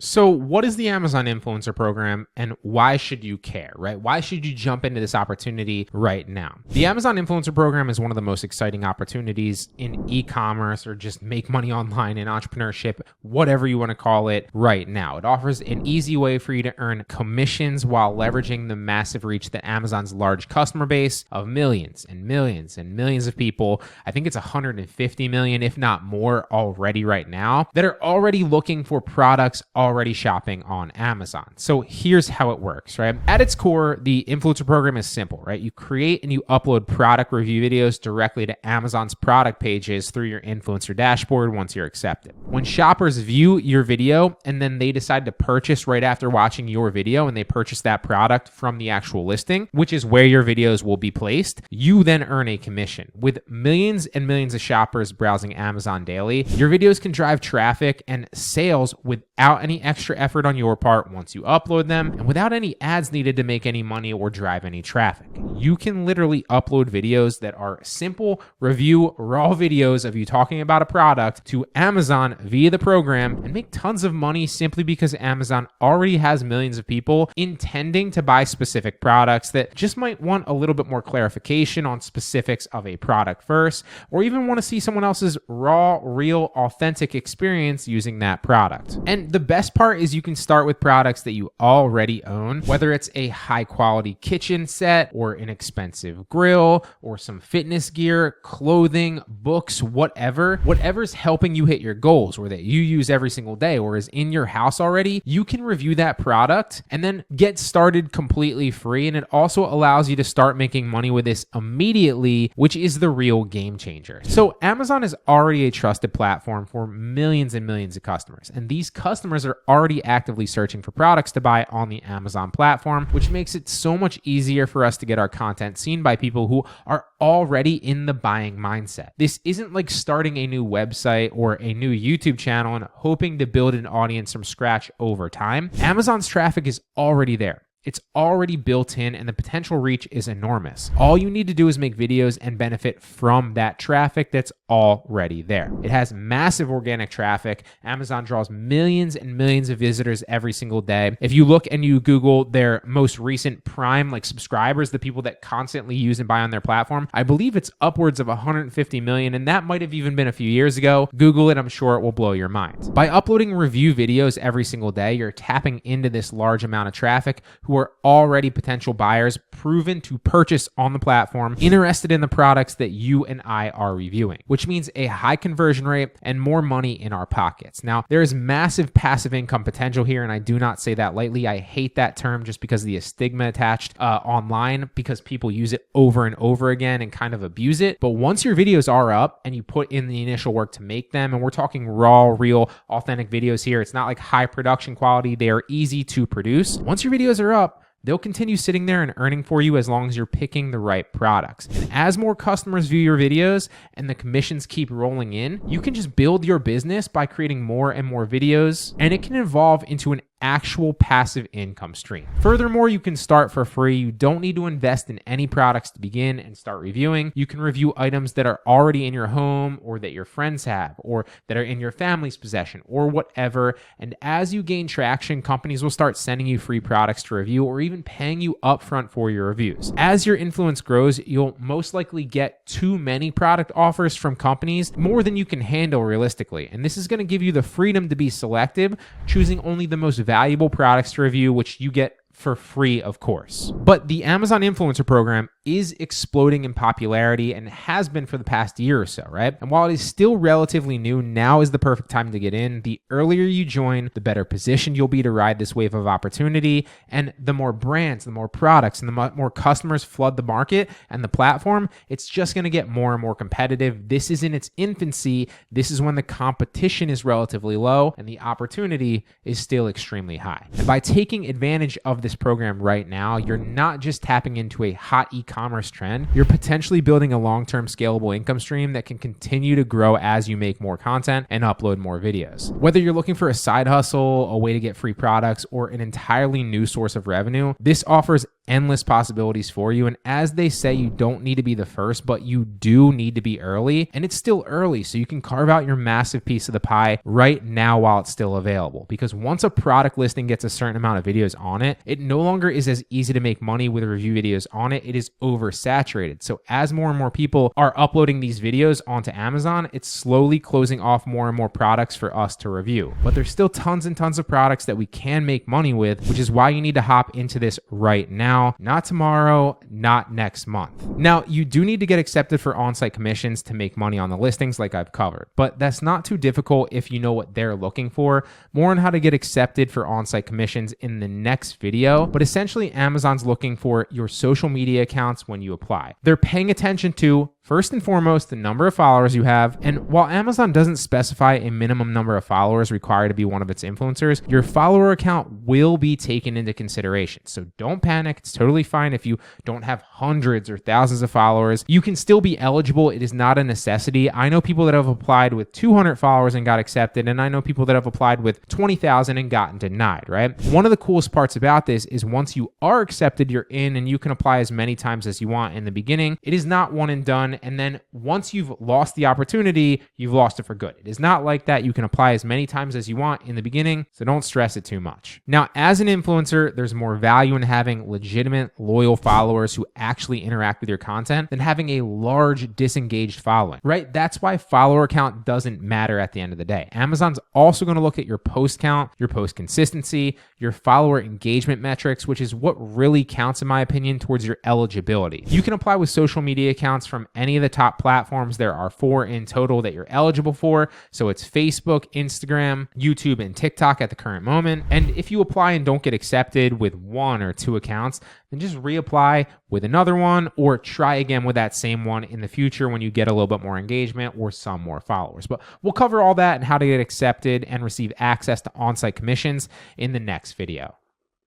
So what is the Amazon Influencer Program and why should you care, right? Why should you jump into this opportunity right now? The Amazon Influencer Program is one of the most exciting opportunities in e-commerce or just make money online in entrepreneurship, whatever you want to call it right now. It offers an easy way for you to earn commissions while leveraging the massive reach that Amazon's large customer base of millions and millions and millions of people, I think it's 150 million, if not more already right now, that are already looking for products already shopping on Amazon. So here's how it works, right? At its core, the influencer program is simple, right? You create and you upload product review videos directly to Amazon's product pages through your influencer dashboard once you're accepted. When shoppers view your video and then they decide to purchase right after watching your video and they purchase that product from the actual listing, which is where your videos will be placed, you then earn a commission. With millions and millions of shoppers browsing Amazon daily, your videos can drive traffic and sales without any extra effort on your part once you upload them and without any ads needed to make any money or drive any traffic. You can literally upload videos that are simple review raw videos of you talking about a product to Amazon via the program and make tons of money simply because Amazon already has millions of people intending to buy specific products that just might want a little bit more clarification on specifics of a product first, or even want to see someone else's raw, real, authentic experience using that product. And the best part is you can start with products that you already own, whether it's a high quality kitchen set or an expensive grill or some fitness gear, clothing, books, whatever's helping you hit your goals or that you use every single day or is in your house already, you can review that product and then get started completely free. And it also allows you to start making money with this immediately, which is the real game changer. So Amazon is already a trusted platform for millions and millions of customers. And these customers are already actively searching for products to buy on the Amazon platform, which makes it so much easier for us to get our content seen by people who are already in the buying mindset. This isn't like starting a new website or a new YouTube channel and hoping to build an audience from scratch over time. Amazon's traffic is already there. It's already built in and the potential reach is enormous. All you need to do is make videos and benefit from that traffic that's already there. It has massive organic traffic. Amazon draws millions and millions of visitors every single day. If you look and you Google their most recent Prime subscribers, the people that constantly use and buy on their platform, I believe it's upwards of 150 million, and that might have even been a few years ago. Google it, I'm sure it will blow your mind. By uploading review videos every single day, you're tapping into this large amount of traffic who are already potential buyers, proven to purchase on the platform, interested in the products that you and I are reviewing, which means a high conversion rate and more money in our pockets. Now, there is massive passive income potential here, and I do not say that lightly. I hate that term just because of the stigma attached online, because people use it over and over again and kind of abuse it. But once your videos are up and you put in the initial work to make them, and we're talking raw, real, authentic videos here, it's not like high production quality. They are easy to produce. Once your videos are up, they'll continue sitting there and earning for you as long as you're picking the right products. And as more customers view your videos and the commissions keep rolling in, you can just build your business by creating more and more videos, and it can evolve into an actual passive income stream. Furthermore, you can start for free. You don't need to invest in any products to begin and start reviewing. You can review items that are already in your home or that your friends have or that are in your family's possession or whatever. And as you gain traction, companies will start sending you free products to review or even paying you upfront for your reviews. As your influence grows, you'll most likely get too many product offers from companies, more than you can handle realistically. And this is going to give you the freedom to be selective, choosing only the most valuable products to review, which you get for free, of course. But the Amazon Influencer Program is exploding in popularity and has been for the past year or so, right? And while it is still relatively new, now is the perfect time to get in. The earlier you join, the better positioned you'll be to ride this wave of opportunity. And the more brands, the more products, and the more customers flood the market and the platform, it's just going to get more and more competitive. This is in its infancy. This is when the competition is relatively low and the opportunity is still extremely high. And by taking advantage of this program right now, you're not just tapping into a hot e-commerce trend, you're potentially building a long-term scalable income stream that can continue to grow as you make more content and upload more videos. Whether you're looking for a side hustle, a way to get free products, or an entirely new source of revenue, this offers endless possibilities for you. And as they say, you don't need to be the first, but you do need to be early. And it's still early, so you can carve out your massive piece of the pie right now while it's still available. Because once a product listing gets a certain amount of videos on it, it no longer is as easy to make money with review videos on it. It is oversaturated. So as more and more people are uploading these videos onto Amazon, it's slowly closing off more and more products for us to review. But there's still tons and tons of products that we can make money with, which is why you need to hop into this right now, not tomorrow, not next month. Now, you do need to get accepted for on-site commissions to make money on the listings like I've covered, but that's not too difficult if you know what they're looking for. More on how to get accepted for on-site commissions in the next video, but essentially Amazon's looking for your social media accounts when you apply. They're paying attention to, first and foremost, the number of followers you have. And while Amazon doesn't specify a minimum number of followers required to be one of its influencers, your follower account will be taken into consideration. So don't panic. It's totally fine if you don't have hundreds or thousands of followers. You can still be eligible. It is not a necessity. I know people that have applied with 200 followers and got accepted, and I know people that have applied with 20,000 and gotten denied, right? One of the coolest parts about this is once you are accepted, you're in and you can apply as many times as you want in the beginning. It is not one and done. And then once you've lost the opportunity, you've lost it for good. It is not like that. You can apply as many times as you want in the beginning, so don't stress it too much. Now, as an influencer, there's more value in having legitimate, loyal followers who actually interact with your content than having a large, disengaged following, right? That's why follower count doesn't matter at the end of the day. Amazon's also going to look at your post count, your post consistency, your follower engagement metrics, which is what really counts, in my opinion, towards your eligibility. You can apply with social media accounts from any of the top platforms. There are 4 in total that you're eligible for. So it's Facebook, Instagram, YouTube, and TikTok at the current moment. And if you apply and don't get accepted with 1 or 2 accounts, then just reapply with another one or try again with that same one in the future when you get a little bit more engagement or some more followers. But we'll cover all that and how to get accepted and receive access to on-site commissions in the next video.